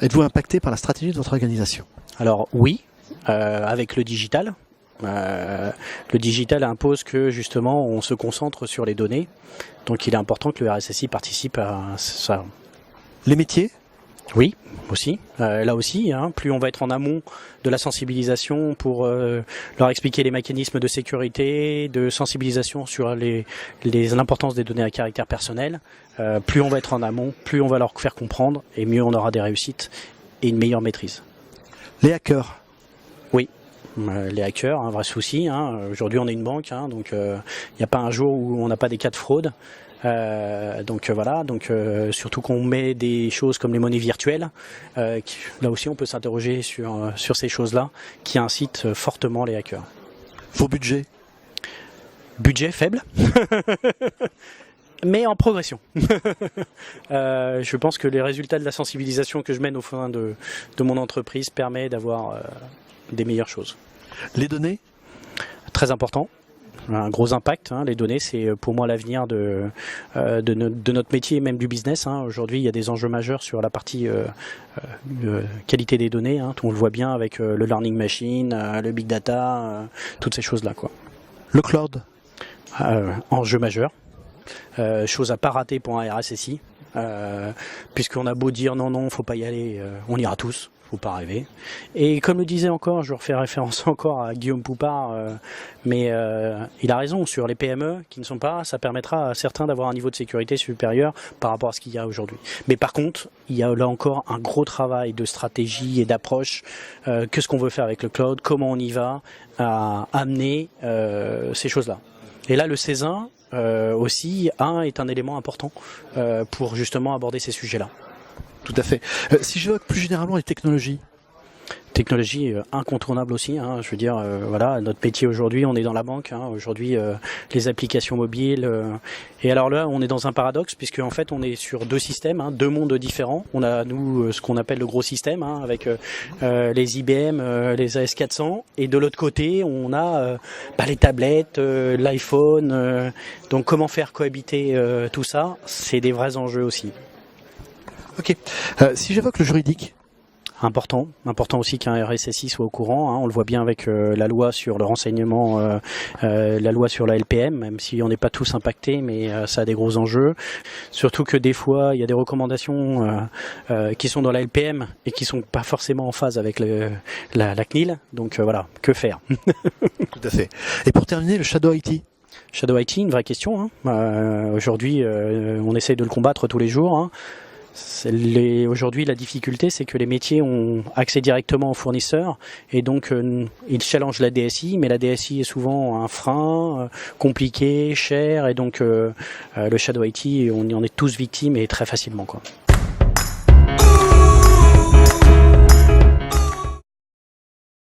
Êtes-vous impacté par la stratégie de votre organisation? Alors oui, avec le digital. Le digital impose que justement on se concentre sur les données, donc il est important que le RSSI participe à ça. Les métiers? Oui, aussi. Là aussi, plus on va être en amont de la sensibilisation pour leur expliquer les mécanismes de sécurité, de sensibilisation sur l'importance des données à caractère personnel, plus on va être en amont, plus on va leur faire comprendre et mieux on aura des réussites et une meilleure maîtrise. Les hackers? Oui. Les hackers, un vrai souci. Aujourd'hui, on est une banque, donc il n'y a pas un jour où on n'a pas des cas de fraude. Voilà. Surtout qu'on met des choses comme les monnaies virtuelles. Là aussi, on peut s'interroger sur ces choses-là qui incitent fortement les hackers. Vos budgets? Budget faible. Mais en progression. Je pense que les résultats de la sensibilisation que je mène au sein de mon entreprise permet d'avoir des meilleures choses. Les données? Très important. Un gros impact. Les données, c'est pour moi l'avenir de notre métier et même du business. Aujourd'hui, il y a des enjeux majeurs sur la partie qualité des données. On le voit bien avec le learning machine, le big data, toutes ces choses-là, quoi. Le cloud? Enjeu majeur. Chose à pas rater pour un RSSI, puisqu'on a beau dire non, faut pas y aller, on ira tous, faut pas rêver. Et comme le disait encore, je refais référence encore à Guillaume Poupard, mais il a raison, sur les PME qui ne sont pas, ça permettra à certains d'avoir un niveau de sécurité supérieur par rapport à ce qu'il y a aujourd'hui. Mais par contre, il y a là encore un gros travail de stratégie et d'approche, qu'est-ce qu'on veut faire avec le cloud, comment on y va, à amener ces choses-là. Et là, le CES1, aussi, est un élément important pour justement aborder ces sujets-là. Tout à fait. Si j'évoque plus généralement les technologies? Technologie incontournable aussi, je veux dire, voilà, notre métier aujourd'hui, on est dans la banque, aujourd'hui les applications mobiles, et alors là on est dans un paradoxe puisque en fait on est sur deux systèmes, deux mondes différents. On a nous ce qu'on appelle le gros système, avec les IBM, les AS400, et de l'autre côté on a les tablettes, l'iPhone, donc comment faire cohabiter tout ça, c'est des vrais enjeux aussi. Ok, si j'évoque le juridique? Important aussi qu'un RSSI soit au courant. On le voit bien avec la loi sur le renseignement, la loi sur la LPM, même si on n'est pas tous impactés, mais ça a des gros enjeux. Surtout que des fois, il y a des recommandations qui sont dans la LPM et qui sont pas forcément en phase avec la CNIL. Donc voilà, que faire? Tout à fait. Et pour terminer, le Shadow IT? Shadow IT, une vraie question. Aujourd'hui, on essaye de le combattre tous les jours. Aujourd'hui, la difficulté, c'est que les métiers ont accès directement aux fournisseurs et donc ils challengent la DSI, mais la DSI est souvent un frein, compliqué, cher, et donc le Shadow IT, on en est tous victimes et très facilement, quoi.